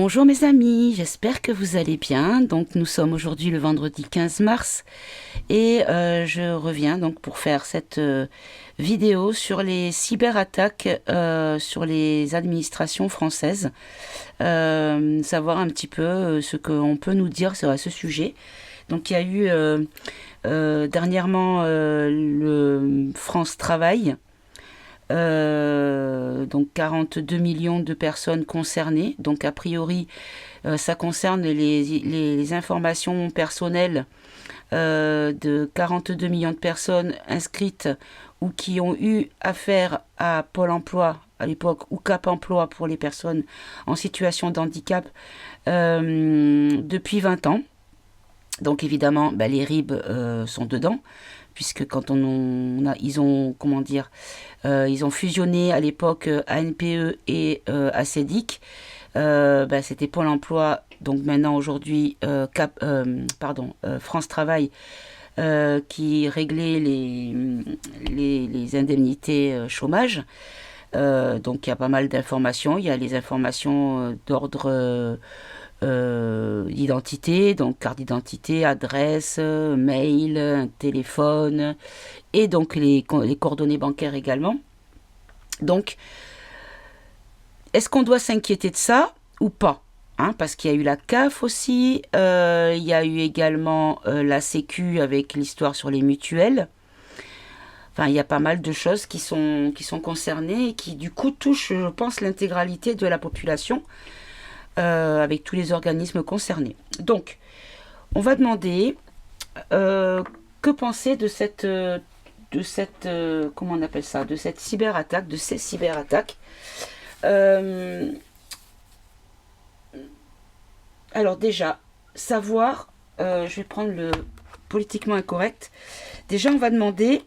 Bonjour mes amis, j'espère que vous allez bien. Donc nous sommes aujourd'hui le vendredi 15 mars et je reviens donc pour faire cette vidéo sur les cyberattaques sur les administrations françaises. Savoir un petit peu ce qu'on peut nous dire sur ce sujet. Donc il y a eu dernièrement le France Travail. Donc 42 millions de personnes concernées. Donc a priori, ça concerne les informations personnelles de 42 millions de personnes inscrites ou qui ont eu affaire à Pôle emploi à l'époque ou Cap emploi pour les personnes en situation de handicap depuis 20 ans. Donc évidemment, les RIB sont dedans, puisque quand ils ont, comment dire, ils ont fusionné à l'époque ANPE et ACEDIC. C'était Pôle emploi, donc maintenant aujourd'hui France Travail qui réglait les indemnités chômage. Donc il y a pas mal d'informations. Il y a les informations d'ordre d'identité, donc carte d'identité, adresse, mail, téléphone, et donc les coordonnées bancaires également. Donc, est-ce qu'on doit s'inquiéter de ça ou pas, parce qu'il y a eu la CAF aussi, il y a eu également la Sécu avec l'histoire sur les mutuelles. Enfin, il y a pas mal de choses qui sont concernées et qui du coup touchent, je pense, l'intégralité de la population. Avec tous les organismes concernés. Donc, on va demander que penser de cette comment on appelle ça, de cette cyberattaque, de ces cyberattaques. Alors déjà, savoir, je vais prendre le politiquement incorrect. Déjà, on va demander,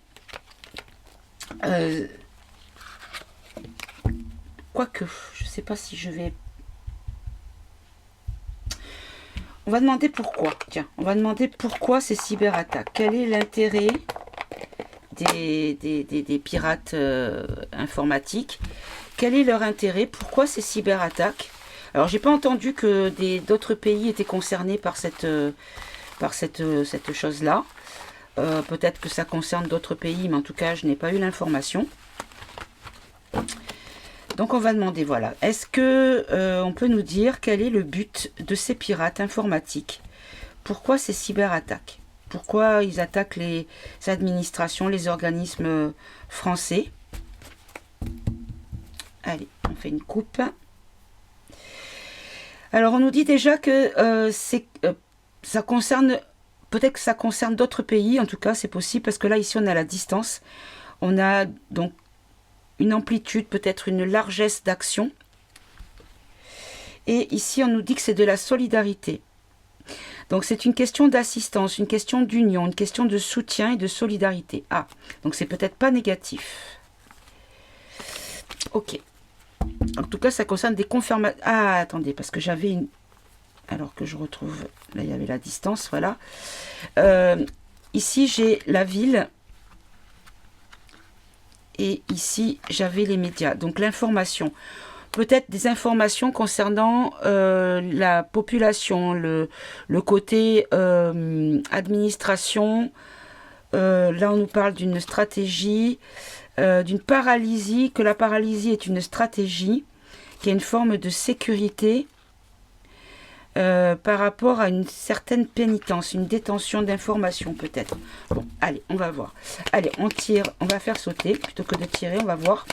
quoique, je ne sais pas si je vais. On va demander pourquoi. Tiens, on va demander pourquoi ces cyberattaques. Quel est l'intérêt des pirates informatiques? Quel est leur intérêt? Pourquoi ces cyberattaques? Alors, j'ai pas entendu que d'autres pays étaient concernés par cette chose-là. Peut-être que ça concerne d'autres pays, mais en tout cas, je n'ai pas eu l'information. Donc on va demander, voilà, est-ce que on peut nous dire quel est le but de ces pirates informatiques? Pourquoi ces cyberattaques? Pourquoi ils attaquent les administrations, les organismes français? Allez, on fait une coupe. Alors on nous dit déjà que ça concerne, peut-être que ça concerne d'autres pays, en tout cas c'est possible, parce que là ici on a la distance. On a donc une amplitude, peut-être une largesse d'action. Et ici, on nous dit que c'est de la solidarité. Donc, c'est une question d'assistance, une question d'union, une question de soutien et de solidarité. Ah, donc c'est peut-être pas négatif. Ok. En tout cas, ça concerne des confirmations. Ah, attendez, parce que j'avais une... Alors que je retrouve... Là, il y avait la distance, voilà. Ici, j'ai la ville... Et ici, j'avais les médias. Donc, l'information. Peut-être des informations concernant la population, le côté administration. Là, on nous parle d'une stratégie, d'une paralysie, que la paralysie est une stratégie, qui est une forme de sécurité par rapport à une certaine pénitence, une détention d'informations peut-être. Bon, allez, on va voir. Allez, on tire, on va faire sauter plutôt que de tirer, on va voir.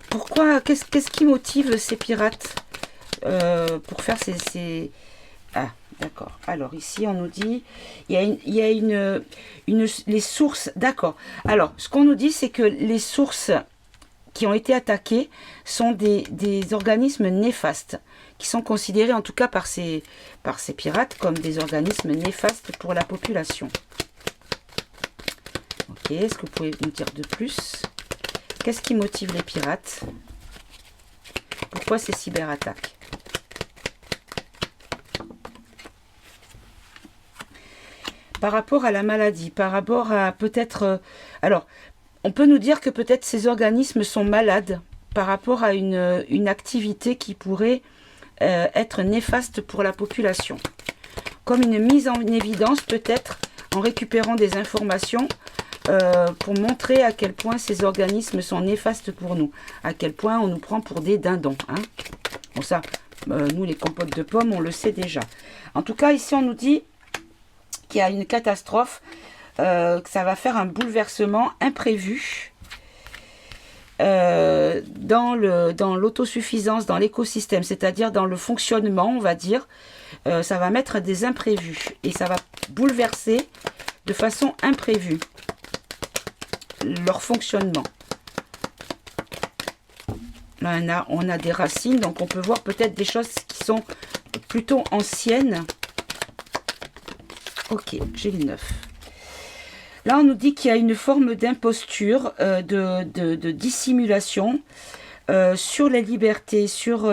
Pourquoi, qu'est-ce qui motive ces pirates pour faire ces... Ah, d'accord. Alors ici, on nous dit, il y a les sources, d'accord. Alors, ce qu'on nous dit, c'est que les sources qui ont été attaquées sont des organismes néfastes, qui sont considérés en tout cas par ces pirates comme des organismes néfastes pour la population. Ok, est-ce que vous pouvez nous dire de plus? Qu'est-ce qui motive les pirates? Pourquoi ces cyberattaques? Par rapport à la maladie, par rapport à peut-être... alors, on peut nous dire que peut-être ces organismes sont malades par rapport à une activité qui pourrait être néfaste pour la population. Comme une mise en évidence peut-être en récupérant des informations pour montrer à quel point ces organismes sont néfastes pour nous, à quel point on nous prend pour des dindons. Hein. Bon ça, nous les compotes de pommes, on le sait déjà. En tout cas, ici on nous dit qu'il y a une catastrophe, que ça va faire un bouleversement imprévu dans l'autosuffisance, dans l'écosystème, c'est-à-dire dans le fonctionnement, on va dire. Ça va mettre des imprévus et ça va bouleverser de façon imprévue leur fonctionnement. Là, on a des racines, donc on peut voir peut-être des choses qui sont plutôt anciennes. Ok, j'ai le 9. Là, on nous dit qu'il y a une forme d'imposture, de dissimulation sur la liberté, sur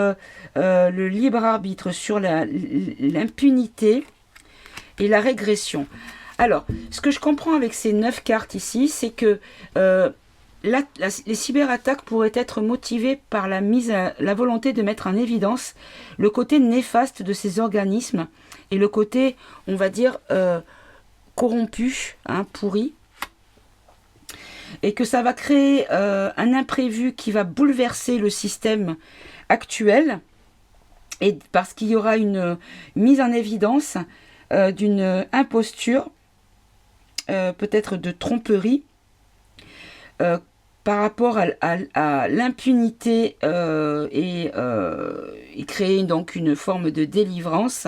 le libre arbitre, sur l'impunité et la régression. Alors, ce que je comprends avec ces 9 cartes ici, c'est que les cyberattaques pourraient être motivées par la volonté de mettre en évidence le côté néfaste de ces organismes et le côté, on va dire, corrompu, hein, pourri. Et que ça va créer un imprévu qui va bouleverser le système actuel. Et parce qu'il y aura une mise en évidence d'une imposture, peut-être de tromperie, par rapport à l'impunité et créer donc une forme de délivrance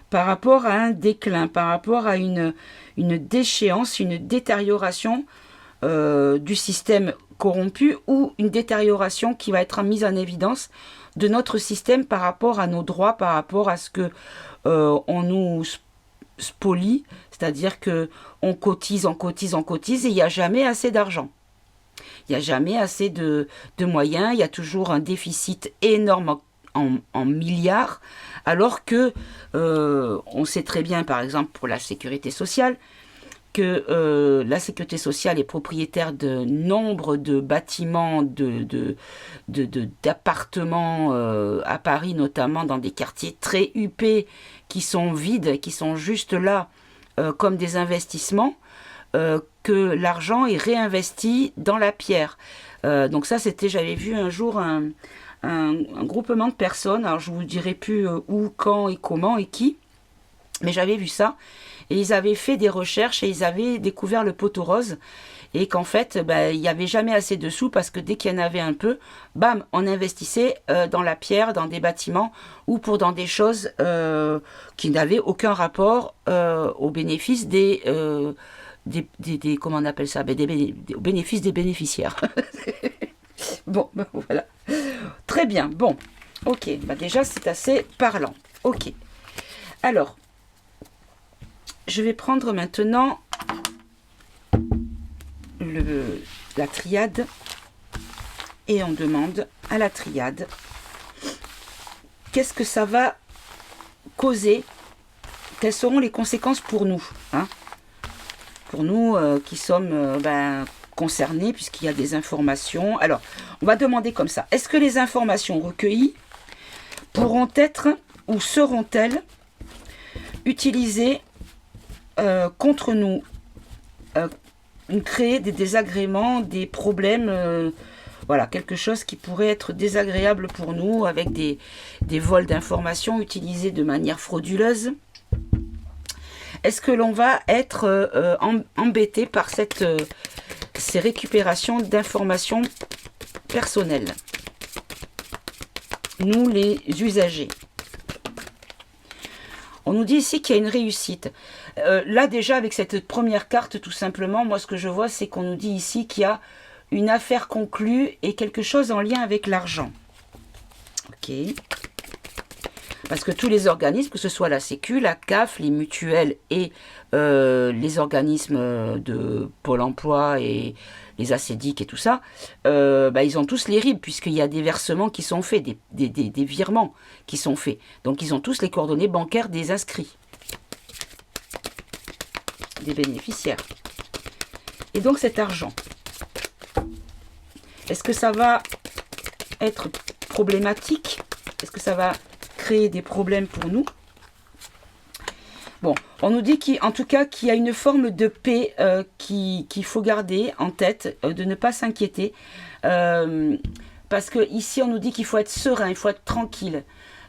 par rapport à un déclin, par rapport à une déchéance, une détérioration du système corrompu ou une détérioration qui va être mise en évidence de notre système par rapport à nos droits, par rapport à ce que on nous spolie, c'est-à-dire que on cotise et il n'y a jamais assez d'argent. Il n'y a jamais assez de moyens, il y a toujours un déficit énorme en milliards, alors que on sait très bien, par exemple, pour la sécurité sociale, que la sécurité sociale est propriétaire de nombre de bâtiments, d'appartements à Paris, notamment dans des quartiers très huppés, qui sont vides, qui sont juste là comme des investissements, que l'argent est réinvesti dans la pierre. Donc ça, j'avais vu un jour un groupement de personnes, alors je ne vous dirai plus où, quand et comment et qui, mais j'avais vu ça, et ils avaient fait des recherches et ils avaient découvert le poteau rose, et qu'en fait, il n'y avait jamais assez de sous parce que dès qu'il y en avait un peu, bam, on investissait dans la pierre, dans des bâtiments ou dans des choses qui n'avaient aucun rapport au bénéfice des comment on appelle ça, au bénéfice des bénéficiaires. Bon, voilà. Très bien, bon. Ok, déjà c'est assez parlant. Ok. Alors, je vais prendre maintenant la triade et on demande à la triade qu'est-ce que ça va causer, quelles seront les conséquences pour nous, hein, pour nous qui sommes concernés puisqu'il y a des informations. Alors, on va demander comme ça, est-ce que les informations recueillies pourront être ou seront-elles utilisées contre nous, créer des désagréments, des problèmes, voilà, quelque chose qui pourrait être désagréable pour nous, avec des vols d'informations utilisés de manière frauduleuse. Est-ce que l'on va être embêté par ces récupérations d'informations personnelles, nous les usagers? On nous dit ici qu'il y a une réussite. Là déjà avec cette première carte, tout simplement, moi ce que je vois c'est qu'on nous dit ici qu'il y a une affaire conclue et quelque chose en lien avec l'argent. Ok. Parce que tous les organismes, que ce soit la Sécu, la CAF, les mutuelles et les organismes de Pôle emploi et les ACDIC et tout ça, ils ont tous les RIB puisqu'il y a des versements qui sont faits, des virements qui sont faits. Donc ils ont tous les coordonnées bancaires des inscrits, des bénéficiaires. Et donc cet argent, est-ce que ça va être problématique? Est-ce que ça va créer des problèmes pour nous. Bon, on nous dit en tout cas qu'il y a une forme de paix qu'il faut garder en tête, de ne pas s'inquiéter. Parce que ici, on nous dit qu'il faut être serein, il faut être tranquille.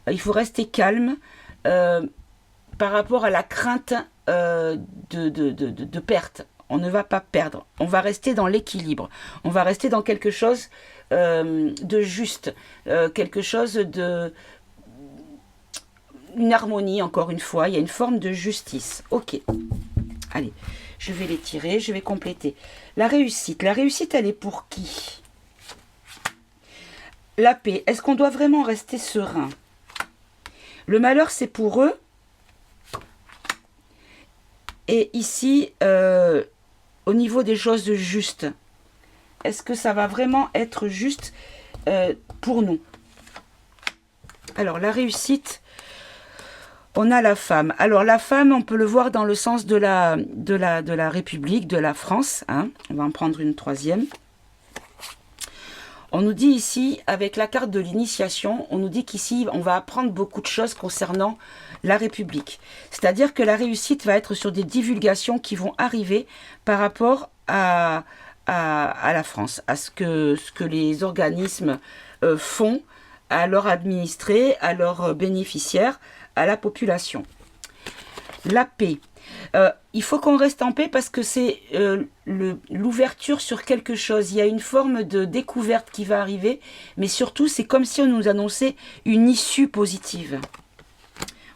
Il faut rester calme par rapport à la crainte de perte. On ne va pas perdre. On va rester dans l'équilibre. On va rester dans quelque chose de juste. Quelque chose de... Une harmonie, encore une fois. Il y a une forme de justice. Ok. Allez, je vais les tirer. Je vais compléter. La réussite. La réussite, elle est pour qui? La paix. Est-ce qu'on doit vraiment rester serein? Le malheur, c'est pour eux. Et ici, au niveau des choses justes, est-ce que ça va vraiment être juste pour nous? Alors, la réussite, on a la femme. Alors, la femme, on peut le voir dans le sens de la République, de la France. Hein. On va en prendre une troisième. On nous dit ici, avec la carte de l'initiation, on nous dit qu'ici, on va apprendre beaucoup de choses concernant la République. C'est-à-dire que la réussite va être sur des divulgations qui vont arriver par rapport à la France, à ce que les organismes font à leurs administrés, à leurs bénéficiaires, à la population. La paix. Il faut qu'on reste en paix parce que c'est l'ouverture sur quelque chose. Il y a une forme de découverte qui va arriver, mais surtout, c'est comme si on nous annonçait une issue positive.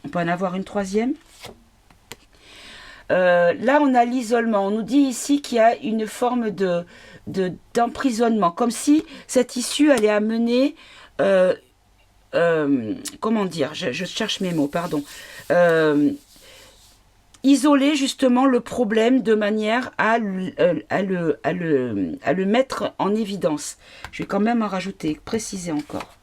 On peut en avoir une troisième. Là, on a l'isolement. On nous dit ici qu'il y a une forme d'emprisonnement, comme si cette issue allait amener... comment dire, je cherche mes mots, pardon. Isoler justement le problème de manière à le mettre en évidence. Je vais quand même en rajouter, préciser encore.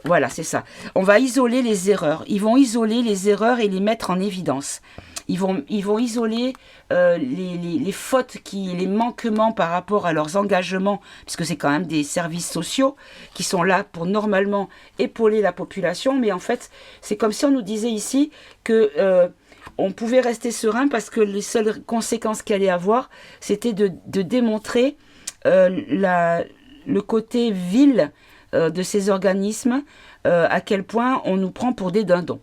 Voilà, c'est ça. On va isoler les erreurs. Ils vont isoler les erreurs et les mettre en évidence. Ils vont isoler les fautes, les manquements par rapport à leurs engagements, puisque c'est quand même des services sociaux qui sont là pour normalement épauler la population. Mais en fait, c'est comme si on nous disait ici que on pouvait rester serein parce que les seules conséquences qu'il allait avoir, c'était de démontrer le côté vil de ces organismes, à quel point on nous prend pour des dindons.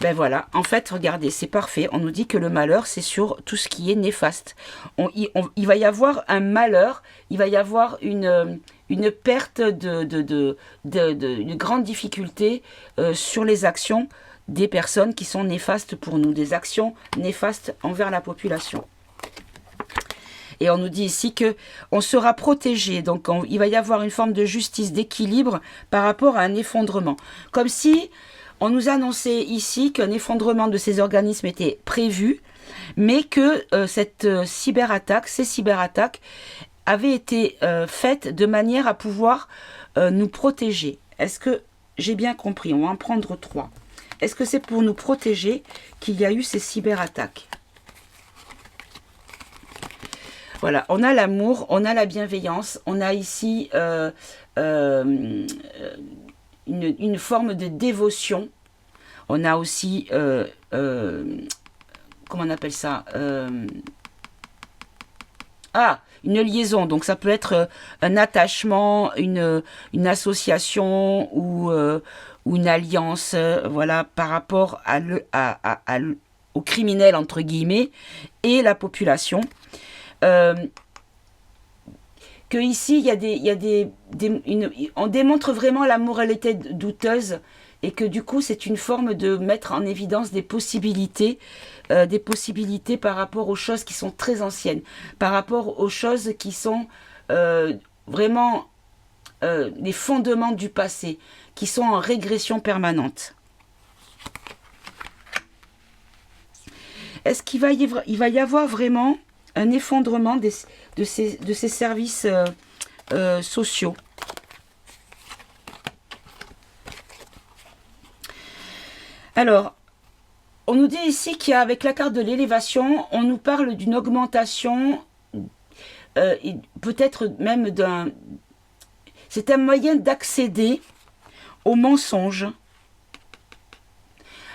Ben voilà, en fait, regardez, c'est parfait. On nous dit que le malheur, c'est sur tout ce qui est néfaste. Il va y avoir un malheur, il va y avoir une perte une grande difficulté sur les actions des personnes qui sont néfastes pour nous, des actions néfastes envers la population. Et on nous dit ici que on sera protégé, donc il va y avoir une forme de justice, d'équilibre par rapport à un effondrement. Comme si on nous annonçait ici qu'un effondrement de ces organismes était prévu, mais que ces cyberattaques avaient été faites de manière à pouvoir nous protéger. Est-ce que j'ai bien compris? On va en prendre 3. Est-ce que c'est pour nous protéger qu'il y a eu ces cyberattaques? Voilà, on a l'amour, on a la bienveillance, on a ici une forme de dévotion. On a aussi, comment on appelle ça, une liaison. Donc ça peut être un attachement, une association ou une alliance, voilà, par rapport aux criminels, entre guillemets, et la population. Que ici, on démontre vraiment la moralité douteuse et que du coup, c'est une forme de mettre en évidence des possibilités par rapport aux choses qui sont très anciennes, par rapport aux choses qui sont vraiment les fondements du passé, qui sont en régression permanente. Est-ce qu'il va y avoir vraiment un effondrement de ces services sociaux? Alors, on nous dit ici qu'avec la carte de l'élévation, on nous parle d'une augmentation, peut-être même c'est un moyen d'accéder au mensonge,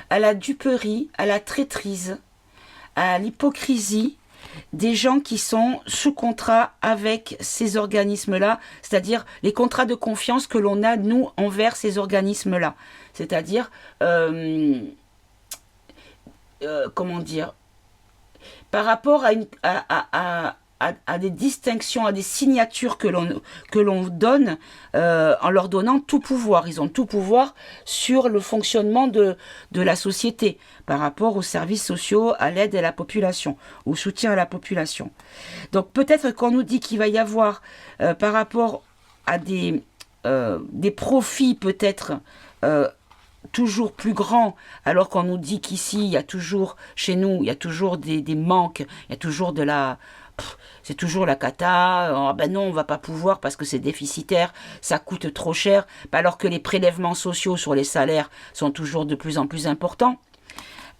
à la duperie, à la traîtrise, à l'hypocrisie des gens qui sont sous contrat avec ces organismes-là, c'est-à-dire les contrats de confiance que l'on a, nous, envers ces organismes-là. C'est-à-dire, comment dire, par rapport à des distinctions, à des signatures que l'on donne, en leur donnant tout pouvoir. Ils ont tout pouvoir sur le fonctionnement de la société par rapport aux services sociaux, à l'aide à la population, au soutien à la population. Donc peut-être qu'on nous dit qu'il va y avoir, par rapport à des profits peut-être toujours plus grands, alors qu'on nous dit qu'ici, il y a toujours, chez nous, il y a toujours des manques, il y a toujours de la... c'est toujours la cata, oh ben non, on va pas pouvoir parce que c'est déficitaire, ça coûte trop cher, alors que les prélèvements sociaux sur les salaires sont toujours de plus en plus importants,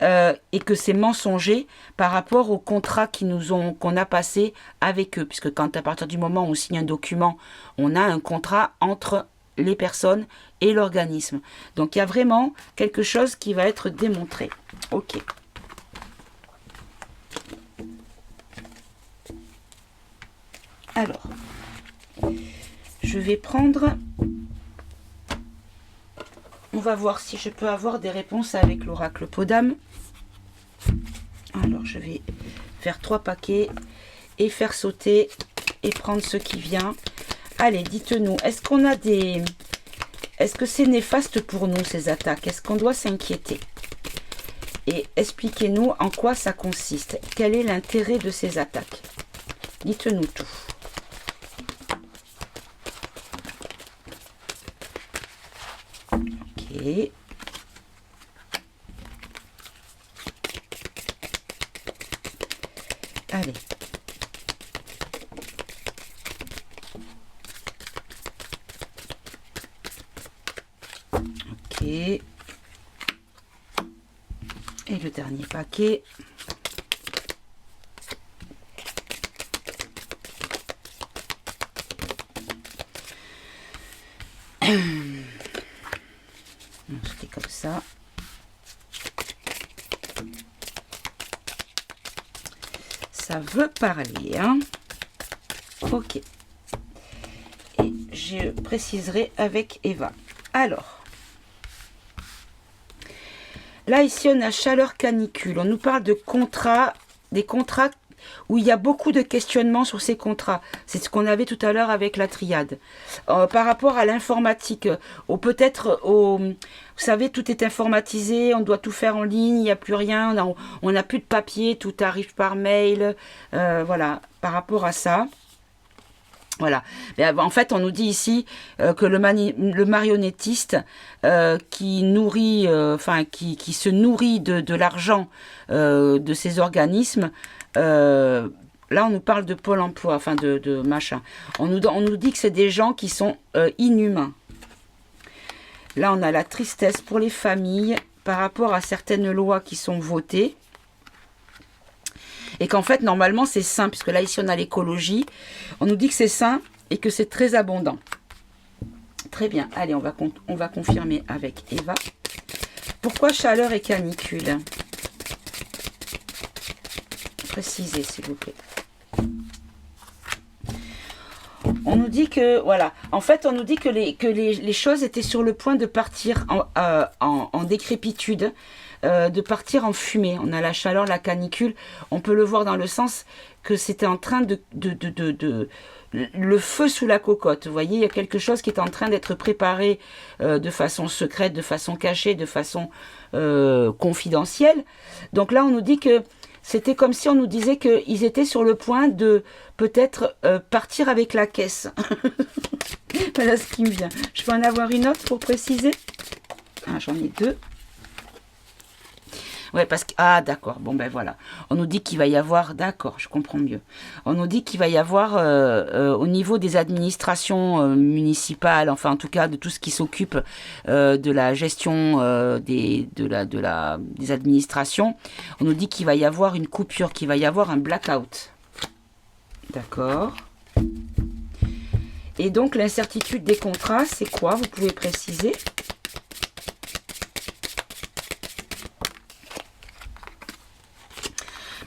et que c'est mensonger par rapport aux contrats qu'on a passés avec eux, puisque quand à partir du moment où on signe un document, on a un contrat entre les personnes et l'organisme. Donc il y a vraiment quelque chose qui va être démontré. Ok. Alors, je vais prendre... On va voir si je peux avoir des réponses avec l'oracle Podam. Alors, je vais faire 3 paquets et faire sauter et prendre ce qui vient. Allez, dites-nous, est-ce qu'on a des... Est-ce que c'est néfaste pour nous, ces attaques? Est-ce qu'on doit s'inquiéter? Et expliquez-nous en quoi ça consiste. Quel est l'intérêt de ces attaques? Dites-nous tout. Ok. Allez. Ok. Et le dernier paquet. C'était comme ça. Ça veut parler, hein. Ok. Et je préciserai avec Eva. Alors, là ici on a chaleur canicule. On nous parle de contrats, des contrats où il y a beaucoup de questionnements sur ces contrats. C'est ce qu'on avait tout à l'heure avec la triade. Par rapport à l'informatique, peut-être, vous savez, tout est informatisé, on doit tout faire en ligne, il n'y a plus rien, on n'a plus de papier, tout arrive par mail. Voilà, par rapport à ça. Voilà. Mais en fait, on nous dit ici que le marionnettiste qui nourrit, qui se nourrit de l'argent de ces organismes. Là, on nous parle de Pôle emploi, enfin de machin. On nous dit que c'est des gens qui sont inhumains. Là, on a la tristesse pour les familles par rapport à certaines lois qui sont votées. Et qu'en fait, normalement, c'est sain, puisque là, ici, on a l'écologie. On nous dit que c'est sain et que c'est très abondant. Très bien. Allez, on va confirmer avec Eva. Pourquoi chaleur et canicule? Précisez, s'il vous plaît. On nous dit que, voilà, en fait, on nous dit que les choses étaient sur le point de partir en décrépitude, de partir en fumée. On a la chaleur, la canicule. On peut le voir dans le sens que c'était en train le feu sous la cocotte. Vous voyez, il y a quelque chose qui est en train d'être préparé de façon secrète, de façon cachée, de façon confidentielle. Donc là, on nous dit que c'était comme si on nous disait qu'ils étaient sur le point de peut-être partir avec la caisse. Voilà ce qui me vient. Je peux en avoir une autre pour préciser? Ah, j'en ai 2. Ouais, parce que... Ah, d'accord. Bon, ben voilà. On nous dit qu'il va y avoir... D'accord, je comprends mieux. On nous dit qu'il va y avoir, au niveau des administrations municipales, enfin, en tout cas, de tout ce qui s'occupe de la gestion des administrations, on nous dit qu'il va y avoir une coupure, qu'il va y avoir un blackout. D'accord. Et donc, l'incertitude des contrats, c'est quoi? Vous pouvez préciser?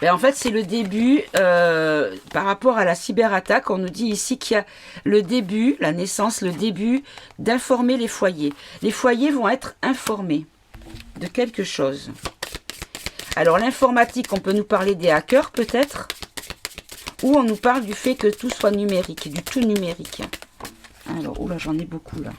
Ben, en fait, c'est le début, par rapport à la cyberattaque, on nous dit ici qu'il y a le début, la naissance, le début d'informer les foyers. Les foyers vont être informés de quelque chose. Alors l'informatique, on peut nous parler des hackers peut-être, ou on nous parle du fait que tout soit numérique, du tout numérique. Alors, oula, j'en ai beaucoup là.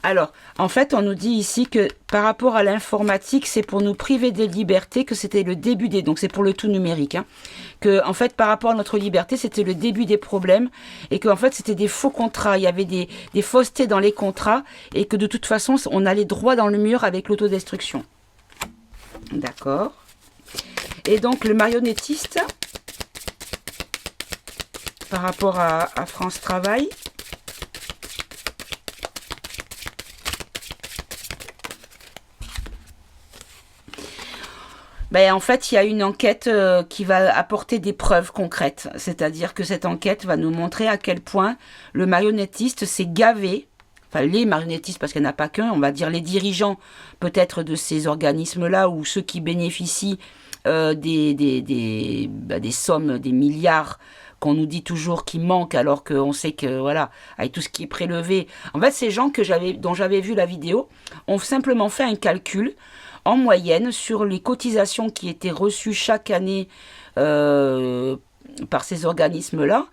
Alors, en fait, on nous dit ici que par rapport à l'informatique, c'est pour nous priver des libertés que c'était le début des... Donc, c'est pour le tout numérique. Hein, que, en fait, par rapport à notre liberté, c'était le début des problèmes. Et que, en fait, c'était des faux contrats. Il y avait des faussetés dans les contrats. Et que, de toute façon, on allait droit dans le mur avec l'autodestruction. D'accord. Et donc, le marionnettiste, par rapport à France Travail... Ben, en fait, il y a une enquête qui va apporter des preuves concrètes. C'est-à-dire que cette enquête va nous montrer à quel point le marionnettiste s'est gavé, enfin les marionnettistes, parce qu'il n'y en a pas qu'un, on va dire les dirigeants peut-être de ces organismes-là, ou ceux qui bénéficient des sommes, des milliards qu'on nous dit toujours qui manquent, alors qu'on sait que, voilà, avec tout ce qui est prélevé. En fait, ces gens dont j'avais vu la vidéo ont simplement fait un calcul en moyenne sur les cotisations qui étaient reçues chaque année par ces organismes-là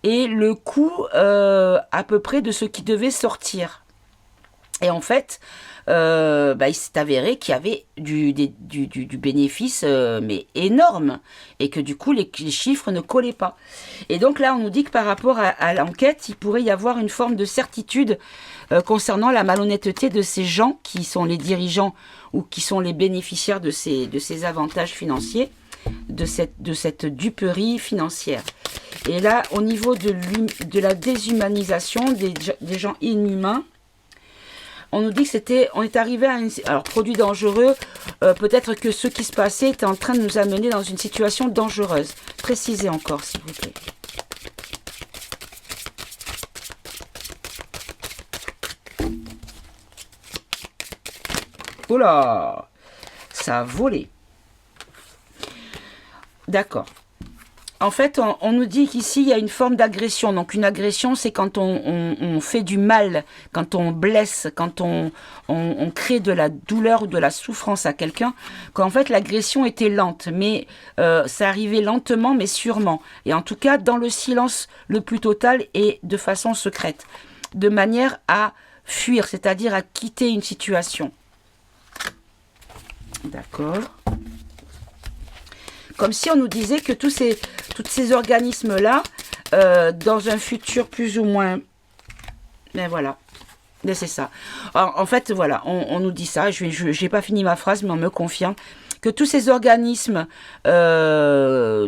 et le coût à peu près de ce qui devait sortir. Et en fait, il s'est avéré qu'il y avait du bénéfice mais énorme et que du coup les chiffres ne collaient pas. Et donc là on nous dit que par rapport à l'enquête, il pourrait y avoir une forme de certitude concernant la malhonnêteté de ces gens qui sont les dirigeants ou qui sont les bénéficiaires de ces avantages financiers, de cette duperie financière. Et là, au niveau de la déshumanisation des gens inhumains, on nous dit que on est arrivé à alors produit dangereux, peut-être que ce qui se passait était en train de nous amener dans une situation dangereuse. Précisez encore, s'il vous plaît. Oula, ça a volé. D'accord. En fait, on nous dit qu'ici, il y a une forme d'agression. Donc, une agression, c'est quand on fait du mal, quand on blesse, quand on crée de la douleur ou de la souffrance à quelqu'un. Qu'en fait, l'agression était lente, mais ça arrivait lentement, mais sûrement. Et en tout cas, dans le silence le plus total et de façon secrète. De manière à fuir, c'est-à-dire à quitter une situation. D'accord. Comme si on nous disait que tous ces organismes-là, dans un futur plus ou moins... Ben voilà, mais c'est ça. Alors, en fait, voilà, on nous dit ça, je n'ai pas fini ma phrase, mais on me confirme que tous ces organismes de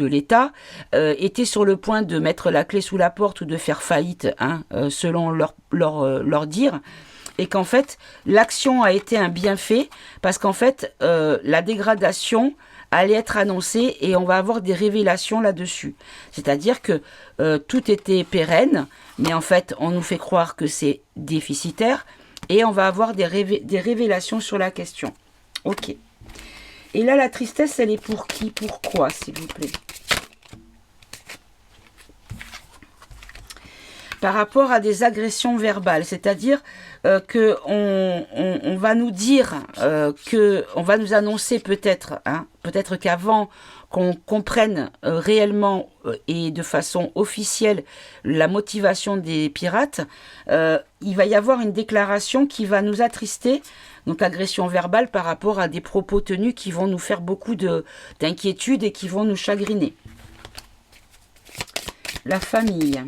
l'État étaient sur le point de mettre la clé sous la porte ou de faire faillite, hein, selon leur dire. Et qu'en fait, l'action a été un bienfait parce qu'en fait, la dégradation allait être annoncée et on va avoir des révélations là-dessus. C'est-à-dire que tout était pérenne, mais en fait, on nous fait croire que c'est déficitaire et on va avoir des révélations sur la question. Ok. Et là, la tristesse, elle est pour qui? Pourquoi, s'il vous plaît? Par rapport à des agressions verbales, c'est-à-dire que on va nous dire on va nous annoncer peut-être, hein, peut-être qu'avant qu'on comprenne réellement et de façon officielle la motivation des pirates, il va y avoir une déclaration qui va nous attrister, donc agression verbale par rapport à des propos tenus qui vont nous faire beaucoup d'inquiétude et qui vont nous chagriner. La famille.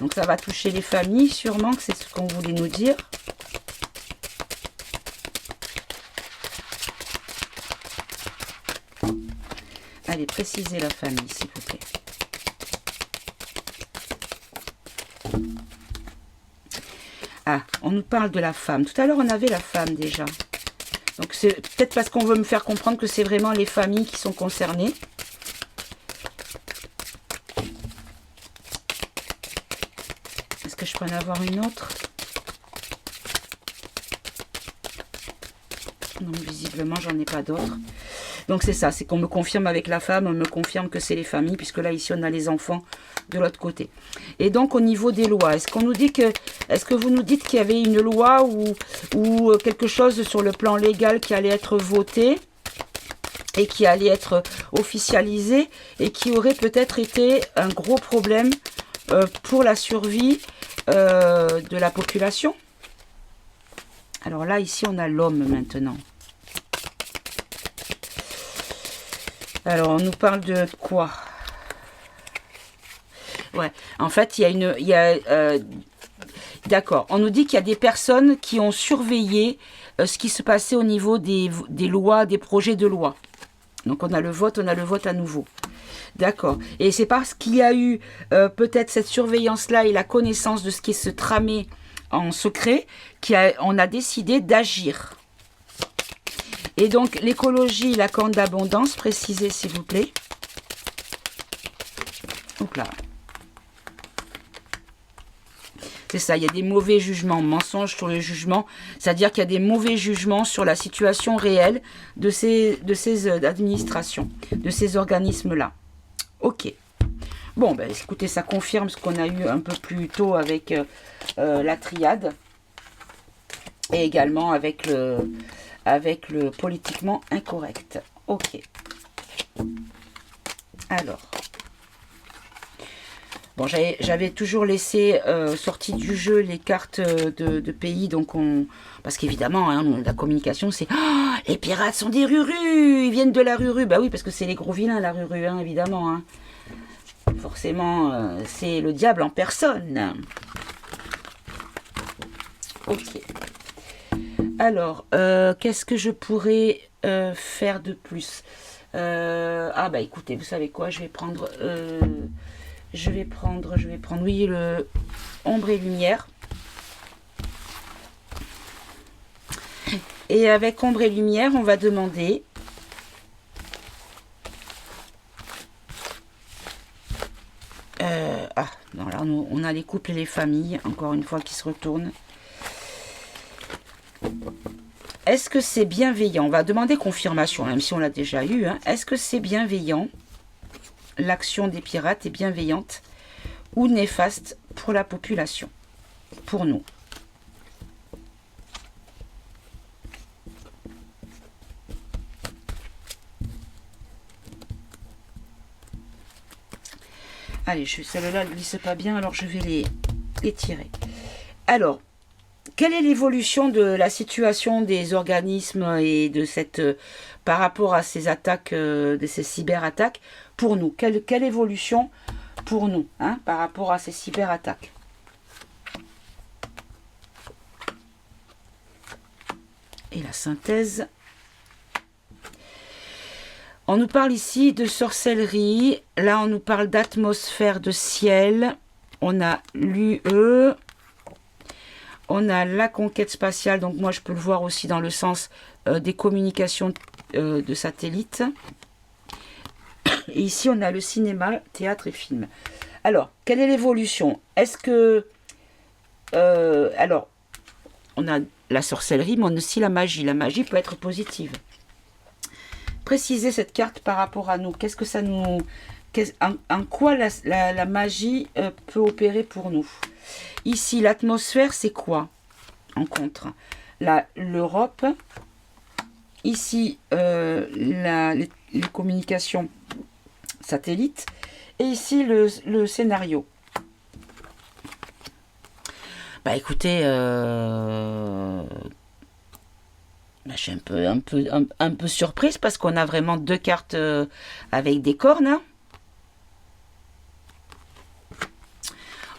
Donc ça va toucher les familles, sûrement que c'est ce qu'on voulait nous dire. Allez, précisez la famille, s'il vous plaît. Ah, on nous parle de la femme. Tout à l'heure, on avait la femme déjà. Donc c'est peut-être parce qu'on veut me faire comprendre que c'est vraiment les familles qui sont concernées. Est-ce que je peux en avoir une autre? Donc visiblement, j'en ai pas d'autres. Donc c'est ça, c'est qu'on me confirme avec la femme, on me confirme que c'est les familles, puisque là, ici, on a les enfants de l'autre côté. Et donc, au niveau des lois, est-ce que vous nous dites qu'il y avait une loi ou quelque chose sur le plan légal qui allait être voté et qui allait être officialisé et qui aurait peut-être été un gros problème pour la survie de la population? Alors là, ici, on a l'homme maintenant. Alors, on nous parle de quoi? Ouais, en fait, d'accord, on nous dit qu'il y a des personnes qui ont surveillé ce qui se passait au niveau des lois, des projets de loi. Donc, on a le vote à nouveau. D'accord. Et c'est parce qu'il y a eu peut-être cette surveillance-là et la connaissance de ce qui se tramait en secret qu'on a décidé d'agir. Et donc, l'écologie, la corne d'abondance, précisez s'il vous plaît. Donc là. C'est ça, il y a des mauvais jugements, mensonges sur le jugement. C'est-à-dire qu'il y a des mauvais jugements sur la situation réelle de ces administrations, de ces organismes-là. Ok. Bon, ben, écoutez, ça confirme ce qu'on a eu un peu plus tôt avec la triade. Et également avec le politiquement incorrect. Ok. Alors. Bon, j'avais toujours laissé sorties du jeu les cartes de pays. Donc parce qu'évidemment, hein, la communication, c'est oh, les pirates sont des rurus, ils viennent de la ruru. Bah oui, parce que c'est les gros vilains, la ruru, hein, évidemment. Hein. Forcément, c'est le diable en personne. Ok. Alors, qu'est-ce que je pourrais faire de plus? Ah bah écoutez, vous savez quoi, je vais prendre, oui, le ombre et lumière. Et avec ombre et lumière, on va demander non, là on a les couples et les familles, encore une fois, qui se retournent. Est-ce que c'est bienveillant? On va demander confirmation, même si on l'a déjà eu. Hein. Est-ce que c'est bienveillant? L'action des pirates est bienveillante ou néfaste pour la population? Pour nous. Allez, celle-là ne glisse pas bien, alors je vais les tirer. Alors, quelle est l'évolution de la situation des organismes et de par rapport à ces attaques, de ces cyberattaques pour nous? Quelle évolution pour nous hein, par rapport à ces cyberattaques? Et la synthèse. On nous parle ici de sorcellerie. Là, on nous parle d'atmosphère de ciel. On a l'UE. On a la conquête spatiale. Donc, moi, je peux le voir aussi dans le sens des communications de satellites. Et ici, on a le cinéma, théâtre et film. Alors, quelle est l'évolution? Est-ce que... alors, on a la sorcellerie, mais on a aussi la magie. La magie peut être positive. Préciser cette carte par rapport à nous. Qu'est-ce que ça nous... En quoi la magie peut opérer pour nous? Ici, l'atmosphère, c'est quoi? En contre. L'Europe. Ici, les communications satellites. Et ici, le scénario. Bah écoutez, je suis un peu surprise parce qu'on a vraiment deux cartes avec des cornes. Hein.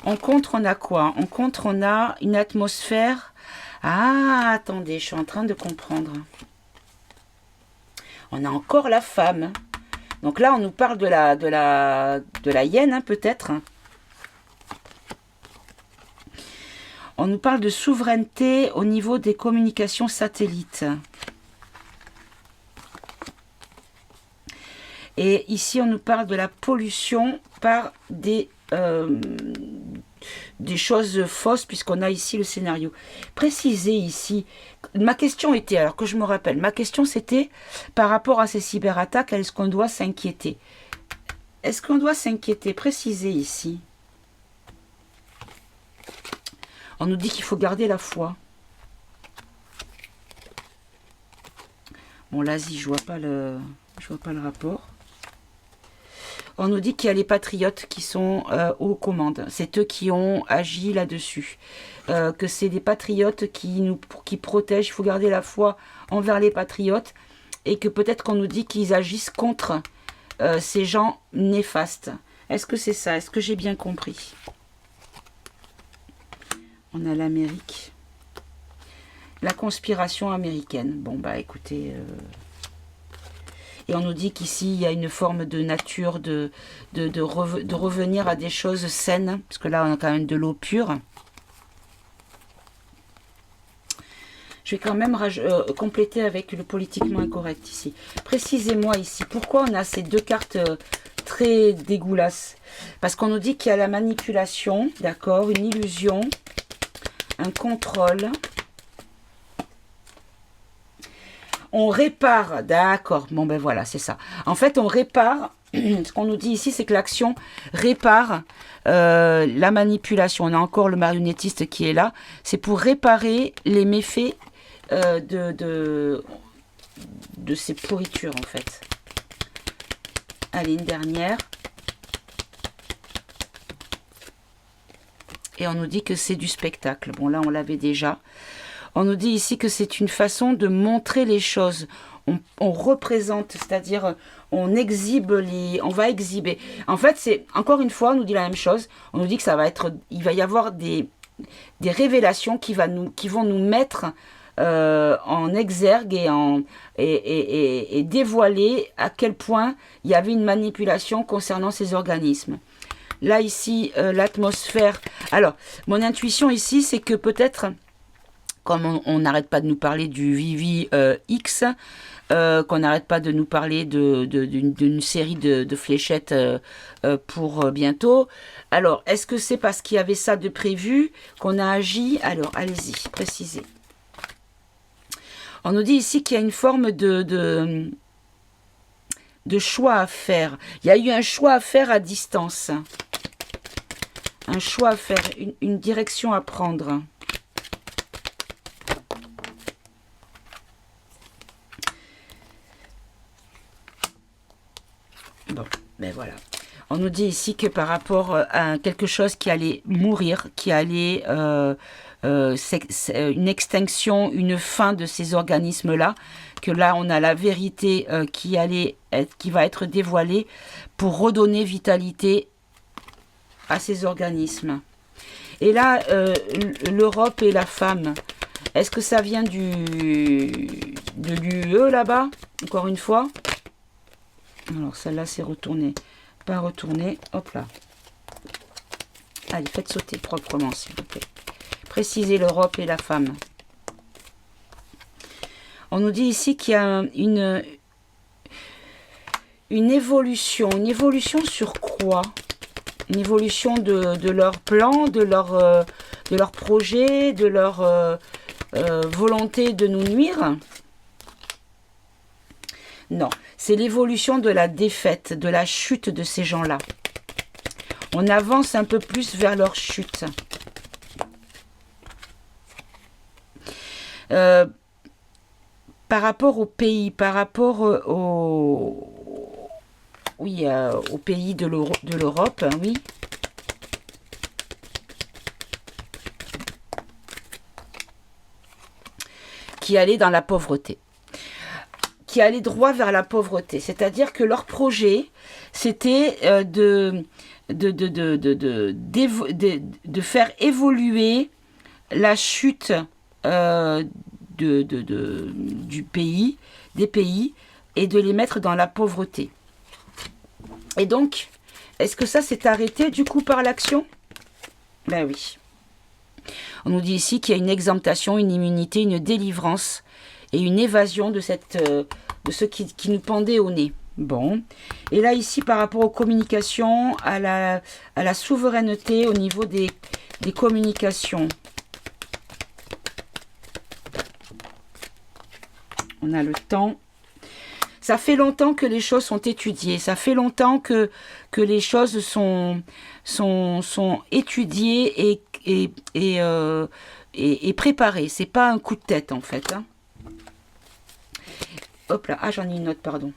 En contre, on a quoi? En contre, on a une atmosphère. Ah, attendez, je suis en train de comprendre. On a encore la femme. Donc là, on nous parle de la hyène, hein, peut-être. On nous parle de souveraineté au niveau des communications satellites. Et ici, on nous parle de la pollution par des choses fausses, puisqu'on a ici le scénario. Précisez ici, ma question était, alors que je me rappelle, ma question c'était, par rapport à ces cyberattaques, est-ce qu'on doit s'inquiéter? Est-ce qu'on doit s'inquiéter? Précisez ici. On nous dit qu'il faut garder la foi. Bon, l'Asie, je vois pas le rapport. On nous dit qu'il y a les patriotes qui sont aux commandes. C'est eux qui ont agi là-dessus. Que c'est des patriotes qui protègent. Il faut garder la foi envers les patriotes. Et que peut-être qu'on nous dit qu'ils agissent contre ces gens néfastes. Est-ce que c'est ça? Est-ce que j'ai bien compris? On a l'Amérique. La conspiration américaine. Bon, bah écoutez... Et on nous dit qu'ici, il y a une forme de nature de revenir à des choses saines. Parce que là, on a quand même de l'eau pure. Je vais quand même compléter avec le politiquement incorrect ici. Précisez-moi ici, pourquoi on a ces deux cartes très dégueulasses? Parce qu'on nous dit qu'il y a la manipulation, d'accord, une illusion, un contrôle. On répare, d'accord, bon ben voilà, c'est ça. En fait, on répare, ce qu'on nous dit ici, c'est que l'action répare la manipulation. On a encore le marionnettiste qui est là. C'est pour réparer les méfaits de ces pourritures, en fait. Allez, une dernière. Et on nous dit que c'est du spectacle. Bon, là, on l'avait déjà. On nous dit ici que c'est une façon de montrer les choses. On représente, c'est-à-dire on exhibe on va exhiber. En fait, c'est encore une fois, on nous dit la même chose. On nous dit que il va y avoir des révélations qui vont nous mettre en exergue et dévoiler à quel point il y avait une manipulation concernant ces organismes. Là, ici, l'atmosphère. Alors, mon intuition ici, c'est que peut-être... Comme on n'arrête pas de nous parler du VVX, qu'on n'arrête pas de nous parler d'une série de fléchettes pour bientôt. Alors, est-ce que c'est parce qu'il y avait ça de prévu qu'on a agi? Alors, allez-y, précisez. On nous dit ici qu'il y a une forme de choix à faire. Il y a eu un choix à faire à distance. Un choix à faire, une direction à prendre. Bon, ben voilà. On nous dit ici que par rapport à quelque chose qui allait mourir, qui allait une extinction, une fin de ces organismes-là, que là on a la vérité qui va être dévoilée pour redonner vitalité à ces organismes. Et là, l'Europe et la femme, est-ce que ça vient de l'UE là-bas, encore une fois? Alors, celle-là, c'est retourné. Pas retourné. Hop là. Allez, faites sauter proprement, s'il vous plaît. Précisez l'Europe et la femme. On nous dit ici qu'il y a une évolution. Une évolution sur quoi? Une évolution de leur plan, de leur projet, de leur volonté de nous nuire? Non, c'est l'évolution de la défaite, de la chute de ces gens-là. On avance un peu plus vers leur chute. Par rapport au pays, par rapport au pays de l'Europe, oui. Qui allaient dans la pauvreté. Qui allaient droit vers la pauvreté. C'est-à-dire que leur projet, c'était de faire évoluer la chute du pays, des pays, et de les mettre dans la pauvreté. Et donc, est-ce que ça s'est arrêté du coup par l'action? Ben oui. On nous dit ici qu'il y a une exemptation, une immunité, une délivrance et une évasion de ceux qui nous pendaient au nez. Bon. Et là, ici, par rapport aux communications, à la souveraineté au niveau des communications. On a le temps. Ça fait longtemps que les choses sont étudiées. Ça fait longtemps que les choses sont étudiées et préparées. C'est pas un coup de tête, en fait. Hein. Hop là. Ah, j'en ai une autre, pardon.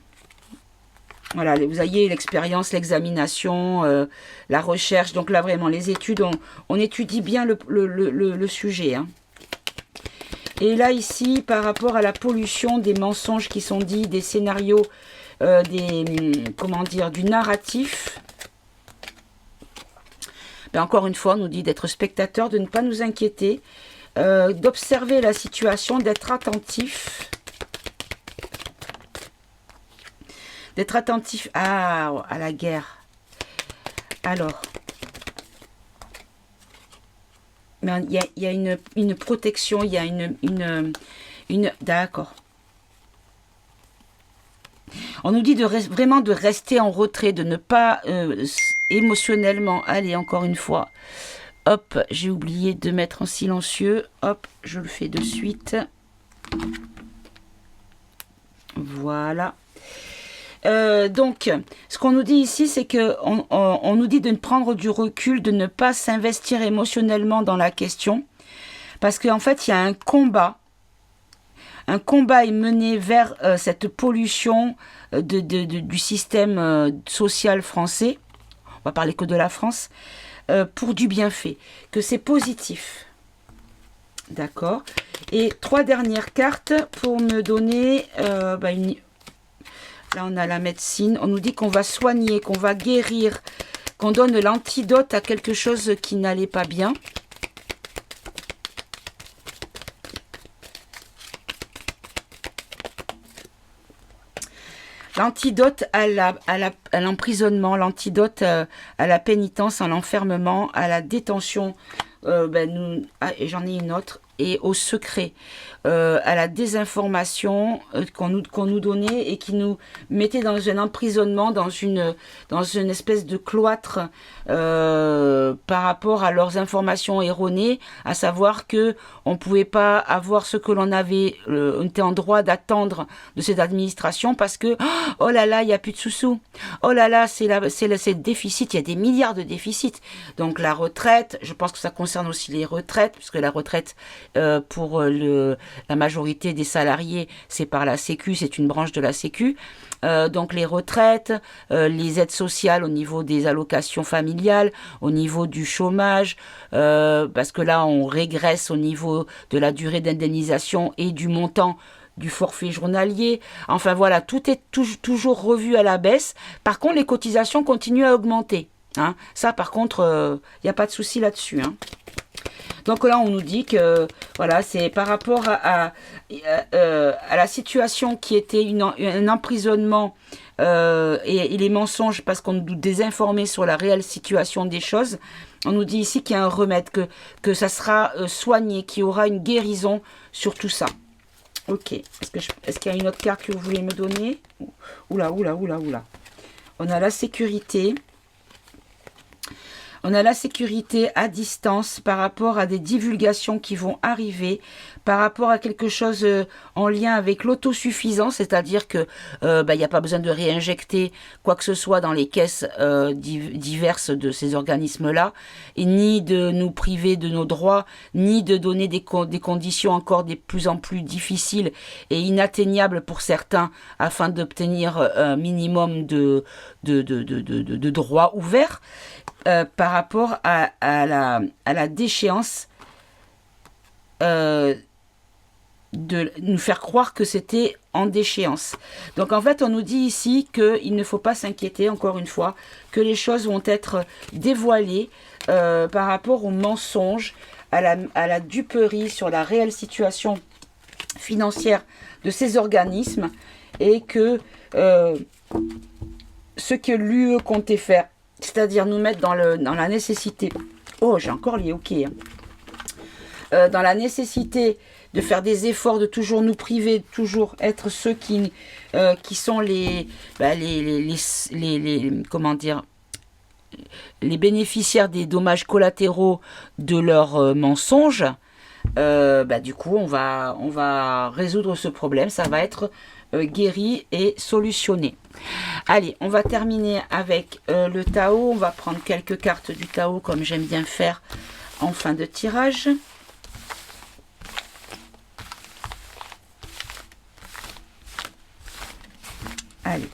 Voilà, vous voyez l'expérience, l'examination, la recherche. Donc là, vraiment, les études, on étudie bien le sujet. Hein. Et là, ici, par rapport à la pollution, des mensonges qui sont dits, des scénarios, comment dire, du narratif. Ben, encore une fois, on nous dit d'être spectateur, de ne pas nous inquiéter, d'observer la situation, d'être attentif. D'être attentif à la guerre. Alors, mais il y a une protection, il y a une d'accord. On nous dit vraiment de rester en retrait, de ne pas émotionnellement. Allez, encore une fois. Hop, j'ai oublié de mettre en silencieux. Hop, je le fais de suite. Voilà. Donc, ce qu'on nous dit ici, c'est que on nous dit de prendre du recul, de ne pas s'investir émotionnellement dans la question, parce qu'en fait, il y a un combat. Un combat est mené vers cette pollution du système social français. On va parler que de la France, pour du bienfait, que c'est positif. D'accord. Et 3 dernières cartes pour me donner une... Là, on a la médecine. On nous dit qu'on va soigner, qu'on va guérir, qu'on donne l'antidote à quelque chose qui n'allait pas bien. L'antidote à l'emprisonnement, l'antidote à la pénitence, à l'enfermement, à la détention. J'en ai une autre. Et au secret, à la désinformation qu'on nous donnait et qui nous mettait dans un emprisonnement, dans une espèce de cloître par rapport à leurs informations erronées, à savoir que on pouvait pas avoir ce que l'on avait, on était en droit d'attendre de cette administration parce que oh là là, il y a plus de sous-sous, oh là là, c'est le déficit, il y a des milliards de déficits. Donc la retraite, je pense que ça concerne aussi les retraites, puisque la retraite pour la majorité des salariés, c'est par la Sécu, c'est une branche de la Sécu. Donc les retraites, les aides sociales au niveau des allocations familiales, au niveau du chômage, parce que là on régresse au niveau de la durée d'indemnisation et du montant du forfait journalier. Enfin voilà, tout est toujours revu à la baisse. Par contre, les cotisations continuent à augmenter. Hein. Ça, par contre, il n'y a pas de souci là-dessus. Hein. Donc là, on nous dit que voilà, c'est par rapport à la situation qui était un emprisonnement et les mensonges, parce qu'on nous désinformait sur la réelle situation des choses. On nous dit ici qu'il y a un remède, que ça sera soigné, qu'il y aura une guérison sur tout ça. Ok. Est-ce qu'il y a une autre carte que vous voulez me donner? Oula. On a la sécurité. On a la sécurité à distance par rapport à des divulgations qui vont arriver, par rapport à quelque chose en lien avec l'autosuffisance, c'est-à-dire que il n'y a pas besoin de réinjecter quoi que ce soit dans les caisses diverses de ces organismes-là, et ni de nous priver de nos droits, ni de donner des conditions encore de plus en plus difficiles et inatteignables pour certains afin d'obtenir un minimum de droits ouverts. Par rapport à la déchéance de nous faire croire que c'était en déchéance. Donc en fait, on nous dit ici qu'il ne faut pas s'inquiéter, encore une fois, que les choses vont être dévoilées par rapport aux mensonges, à la duperie sur la réelle situation financière de ces organismes, et que ce que l'UE comptait faire, c'est-à-dire nous mettre dans la nécessité. Oh, j'ai encore lié, ok. Dans la nécessité de faire des efforts, de toujours nous priver, de toujours être ceux qui sont comment dire, les bénéficiaires des dommages collatéraux de leurs mensonges, du coup, on va résoudre ce problème. Ça va être guéri et solutionné. Allez, on va terminer avec le Tao. On va prendre quelques cartes du Tao, comme j'aime bien faire en fin de tirage. Allez.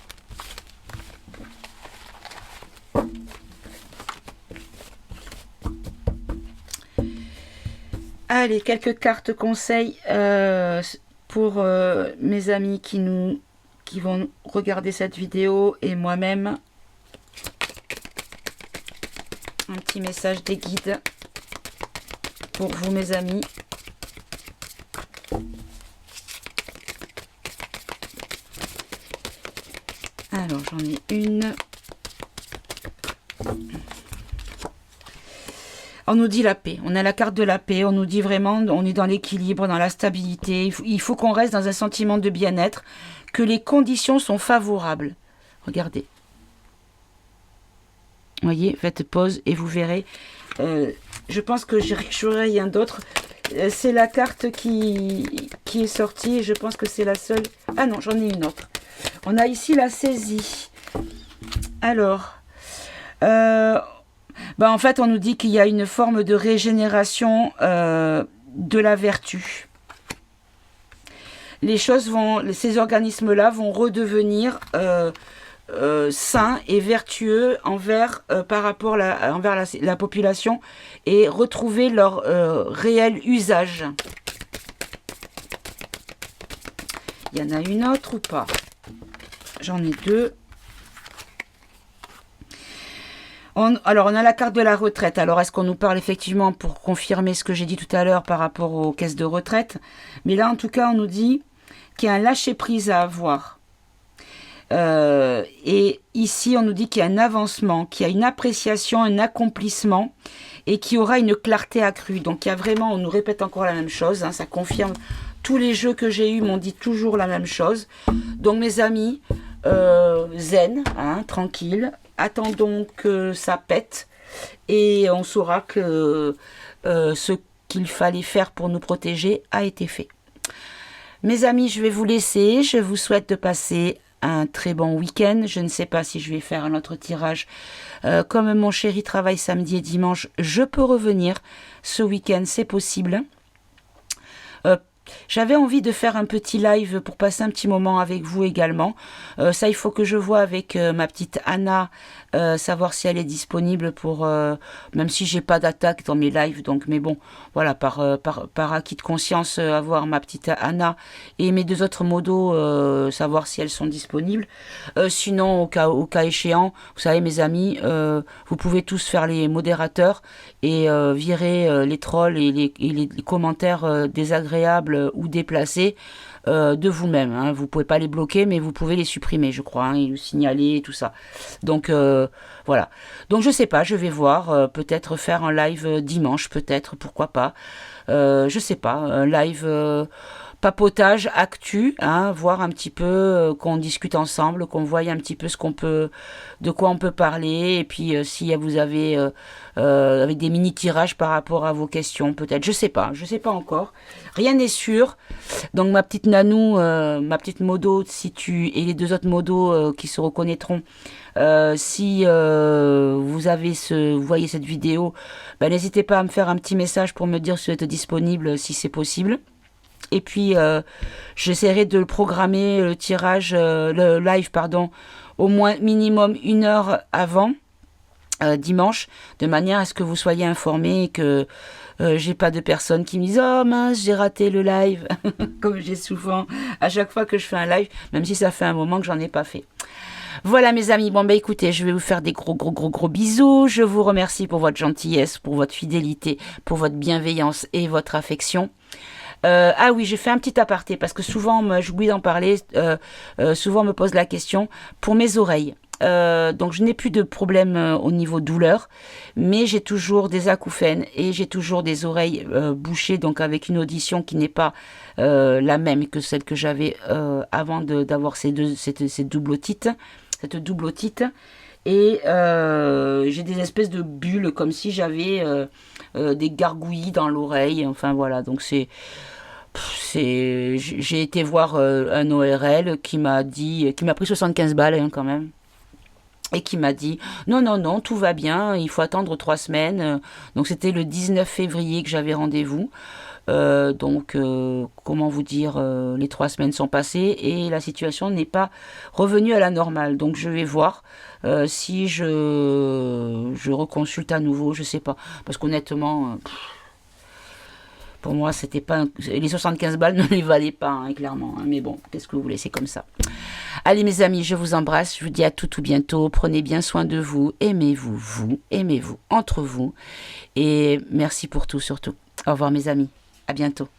Allez, quelques cartes conseils pour mes amis qui vont regarder cette vidéo et moi-même. Un petit message des guides pour vous, mes amis. Alors, j'en ai une. On nous dit la paix, on a la carte de la paix, on nous dit vraiment, on est dans l'équilibre, dans la stabilité, il faut qu'on reste dans un sentiment de bien-être, que les conditions sont favorables. Regardez. Vous voyez, faites pause et vous verrez. Je pense que j'aurai rien d'autre. C'est la carte qui est sortie et je pense que c'est la seule. Ah non, j'en ai une autre. On a ici la saisie. Alors, en fait, on nous dit qu'il y a une forme de régénération de la vertu. Ces organismes-là vont redevenir sains et vertueux par rapport envers la population et retrouver leur réel usage. Il y en a une autre ou pas? J'en ai deux. Alors, on a la carte de la retraite. Alors, est-ce qu'on nous parle effectivement pour confirmer ce que j'ai dit tout à l'heure par rapport aux caisses de retraite? Mais là, en tout cas, on nous dit qu'il y a un lâcher-prise à avoir. Et ici, on nous dit qu'il y a un avancement, qu'il y a une appréciation, un accomplissement et qu'il y aura une clarté accrue. Donc, il y a vraiment, on nous répète encore la même chose. Ça confirme. Tous les jeux que j'ai eus m'ont dit toujours la même chose. Donc, mes amis, zen, tranquille. Attendons que ça pète et on saura que ce qu'il fallait faire pour nous protéger a été fait. Mes amis, je vais vous laisser. Je vous souhaite de passer un très bon week-end. Je ne sais pas si je vais faire un autre tirage. Comme mon chéri travaille samedi et dimanche, je peux revenir ce week-end, c'est possible. J'avais envie de faire un petit live pour passer un petit moment avec vous également. Ça, il faut que je vois avec ma petite Anna, savoir si elle est disponible pour... même si j'ai pas d'attaque dans mes lives, donc mais bon, voilà, par acquis de conscience, avoir ma petite Anna et mes deux autres modos, savoir si elles sont disponibles. Sinon, au cas échéant, vous savez mes amis, vous pouvez tous faire les modérateurs et virer les trolls et les commentaires désagréables ou déplacés de vous-même. Vous pouvez pas les bloquer, mais vous pouvez les supprimer, je crois, et le signaler, et tout ça. Donc voilà. Donc je sais pas, je vais voir. Peut-être faire un live dimanche, peut-être, pourquoi pas. Je sais pas, un live papotage, actu, voir un petit peu qu'on discute ensemble, qu'on voie un petit peu de quoi on peut parler, et puis si vous avez avec des mini tirages par rapport à vos questions, peut-être, je sais pas encore, rien n'est sûr. Donc ma petite Nanou, ma petite modo, et les deux autres modos qui se reconnaîtront, si vous voyez cette vidéo, n'hésitez pas à me faire un petit message pour me dire si vous êtes disponible, si c'est possible. Et puis, j'essaierai de programmer le tirage, le live, au moins minimum 1 heure avant, dimanche, de manière à ce que vous soyez informés et que j'ai pas de personnes qui me disent « Oh mince, j'ai raté le live », comme j'ai souvent, à chaque fois que je fais un live, même si ça fait un moment que j'en ai pas fait. Voilà mes amis, écoutez, je vais vous faire des gros bisous. Je vous remercie pour votre gentillesse, pour votre fidélité, pour votre bienveillance et votre affection. Ah oui, j'ai fait un petit aparté parce que souvent, j'oublie d'en parler, souvent on me pose la question pour mes oreilles. donc je n'ai plus de problème au niveau douleur, mais j'ai toujours des acouphènes et j'ai toujours des oreilles bouchées, donc avec une audition qui n'est pas la même que celle que j'avais avant d'avoir cette double otite. Et j'ai des espèces de bulles comme si j'avais des gargouillis dans l'oreille. Enfin voilà, donc j'ai été voir un ORL qui m'a pris 75 balles hein, quand même. Et qui m'a dit non, non, non, tout va bien, il faut attendre 3 semaines. Donc c'était le 19 février que j'avais rendez-vous. Comment vous dire, les 3 semaines sont passées et la situation n'est pas revenue à la normale. Donc je vais voir si je reconsulte à nouveau, je sais pas. Parce qu'honnêtement, pour moi, c'était pas les 75 balles ne les valaient pas, hein, clairement. Hein, mais bon, qu'est-ce que vous voulez, c'est comme ça. Allez mes amis, je vous embrasse, je vous dis à tout bientôt. Prenez bien soin de vous, aimez-vous entre vous. Et merci pour tout surtout. Au revoir mes amis, à bientôt.